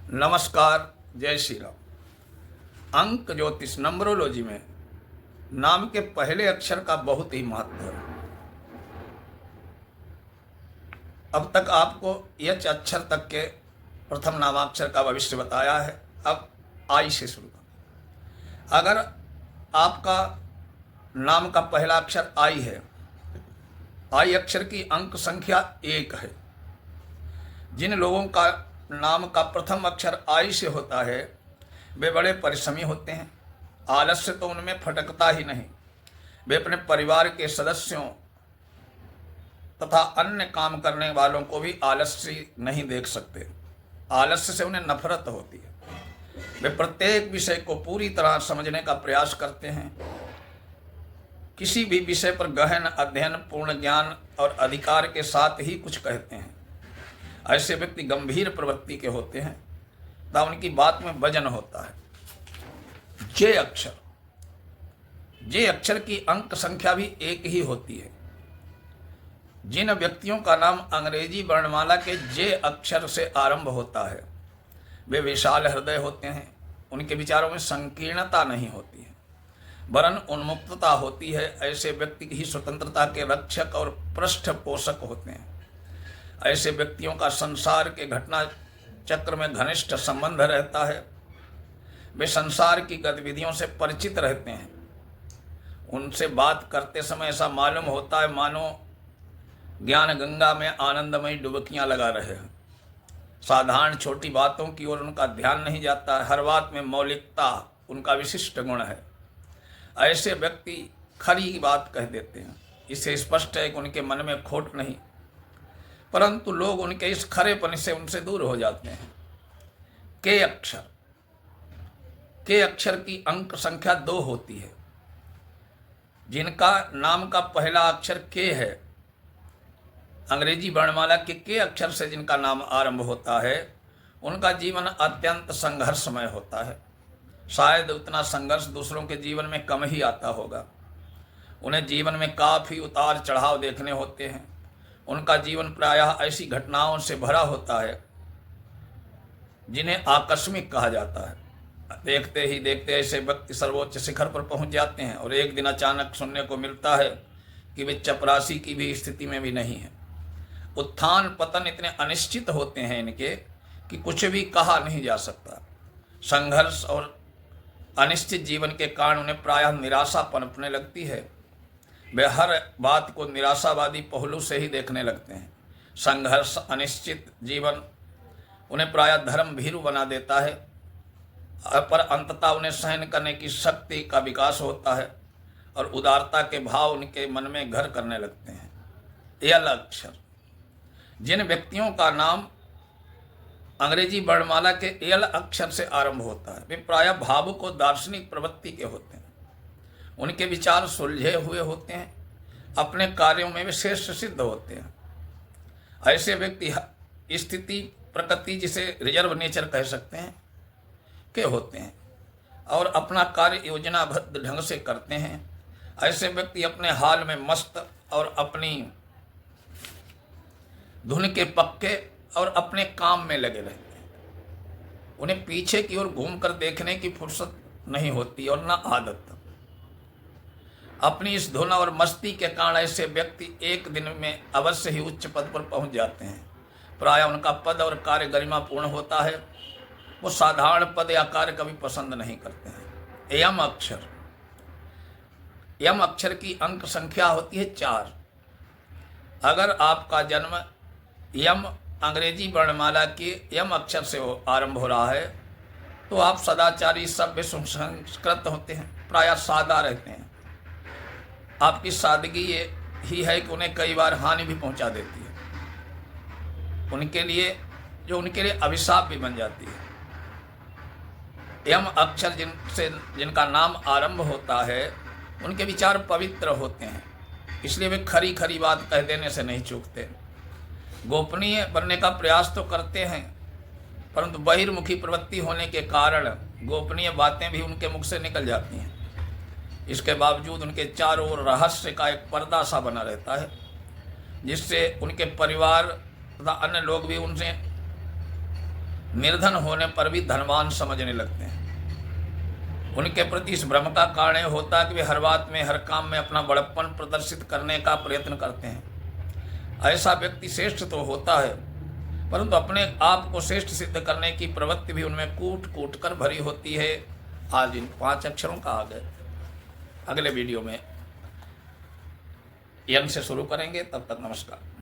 नमस्कार, जय श्री राम। अंक ज्योतिष नंबरोलॉजी में नाम के पहले अक्षर का बहुत ही महत्व है। अब तक आपको यच अक्षर तक के प्रथम नामाक्षर का भविष्य बताया है। अब आई से शुरू करें। अगर आपका नाम का पहला अक्षर आई है, आई अक्षर की अंक संख्या 1 है। जिन लोगों का नाम का प्रथम अक्षर आई से होता है वे बड़े परिश्रमी होते हैं। आलस्य तो उनमें फटकता ही नहीं। वे अपने परिवार के सदस्यों तथा अन्य काम करने वालों को भी आलस्य नहीं देख सकते। आलस्य से उन्हें नफरत होती है। वे प्रत्येक विषय को पूरी तरह समझने का प्रयास करते हैं। किसी भी विषय पर गहन अध्ययन, पूर्ण ज्ञान और अधिकार के साथ ही कुछ कहते हैं। ऐसे व्यक्ति गंभीर प्रवृत्ति के होते हैं तथा उनकी बात में वजन होता है। जे अक्षर, जे अक्षर की अंक संख्या भी 1 ही होती है। जिन व्यक्तियों का नाम अंग्रेजी वर्णमाला के जे अक्षर से आरंभ होता है वे विशाल हृदय होते हैं। उनके विचारों में संकीर्णता नहीं होती है, वरन उन्मुक्तता होती है। ऐसे व्यक्ति ही स्वतंत्रता के रक्षक और पृष्ठपोषक होते हैं। ऐसे व्यक्तियों का संसार के घटना चक्र में घनिष्ठ संबंध रहता है। वे संसार की गतिविधियों से परिचित रहते हैं। उनसे बात करते समय ऐसा मालूम होता है मानो ज्ञान गंगा में आनंदमयी डुबकियां लगा रहे हैं। साधारण छोटी बातों की ओर उनका ध्यान नहीं जाता है। हर बात में मौलिकता उनका विशिष्ट गुण है। ऐसे व्यक्ति खरी बात कह देते हैं। इससे स्पष्ट है कि उनके मन में खोट नहीं, परंतु लोग उनके इस खरेपन से उनसे दूर हो जाते हैं। के अक्षर, के अक्षर की अंक संख्या 2 होती है। जिनका नाम का पहला अक्षर के है, अंग्रेजी वर्णमाला के अक्षर से जिनका नाम आरंभ होता है उनका जीवन अत्यंत संघर्षमय होता है। शायद उतना संघर्ष दूसरों के जीवन में कम ही आता होगा। उन्हें जीवन में काफ़ी उतार चढ़ाव देखने होते हैं। उनका जीवन प्रायः ऐसी घटनाओं से भरा होता है जिन्हें आकस्मिक कहा जाता है। देखते ही देखते ऐसे व्यक्ति सर्वोच्च शिखर पर पहुंच जाते हैं और एक दिन अचानक सुनने को मिलता है कि वे चपरासी की भी स्थिति में भी नहीं है। उत्थान पतन इतने अनिश्चित होते हैं इनके कि कुछ भी कहा नहीं जा सकता। संघर्ष और अनिश्चित जीवन के कारण उन्हें प्रायः निराशा पनपने लगती है। वे हर बात को निराशावादी पहलू से ही देखने लगते हैं। संघर्ष, अनिश्चित जीवन उन्हें प्रायः धर्म भीरु बना देता है, पर अंततः उन्हें सहन करने की शक्ति का विकास होता है और उदारता के भाव उनके मन में घर करने लगते हैं। एल अक्षर, जिन व्यक्तियों का नाम अंग्रेजी वर्णमाला के एल अक्षर से आरंभ होता है वे प्रायः भावुक और दार्शनिक प्रवृत्ति के होते हैं। उनके विचार सुलझे हुए होते हैं। अपने कार्यों में वे श्रेष्ठ सिद्ध होते हैं। ऐसे व्यक्ति स्थिति प्रकृति, जिसे रिजर्व नेचर कह सकते हैं, के होते हैं और अपना कार्य योजनाबद्ध ढंग से करते हैं। ऐसे व्यक्ति अपने हाल में मस्त और अपनी धुन के पक्के और अपने काम में लगे रहते हैं। उन्हें पीछे की ओर घूमकर देखने की फुर्सत नहीं होती और न आदत। अपनी इस धुन और मस्ती के कारण ऐसे व्यक्ति एक दिन में अवश्य ही उच्च पद पर पहुंच जाते हैं। प्रायः उनका पद और कार्य गरिमापूर्ण होता है। वो साधारण पद या कार्य कभी पसंद नहीं करते हैं। यम अक्षर, यम अक्षर की अंक संख्या होती है 4। अगर आपका जन्म यम अंग्रेजी वर्णमाला के यम अक्षर से आरंभ हो रहा है तो आप सदाचारी, सभ्य, सुसंस्कृत होते हैं। प्रायः सादा रहते हैं। आपकी सादगी ये ही है कि उन्हें कई बार हानि भी पहुंचा देती है। उनके लिए अभिशाप भी बन जाती है। यम अक्षर जिनका नाम आरंभ होता है उनके विचार पवित्र होते हैं, इसलिए वे खरी खरी बात कह देने से नहीं चूकते। गोपनीय बनने का प्रयास तो करते हैं, परंतु बहिर्मुखी प्रवृत्ति होने के कारण गोपनीय बातें भी उनके मुख से निकल जाती हैं। इसके बावजूद उनके चारों ओर रहस्य का एक पर्दा सा बना रहता है, जिससे उनके परिवार तथा अन्य लोग भी उनसे निर्धन होने पर भी धनवान समझने लगते हैं। उनके प्रति इस भ्रम का कारण होता है कि वे हर बात में, हर काम में अपना बड़प्पन प्रदर्शित करने का प्रयत्न करते हैं। ऐसा व्यक्ति श्रेष्ठ तो होता है, परंतु अपने आप को श्रेष्ठ सिद्ध करने की प्रवृत्ति भी उनमें कूट कूट कर भरी होती है। आज इन 5 अक्षरों का आगे अगले वीडियो में यन से शुरू करेंगे। तब तक नमस्कार।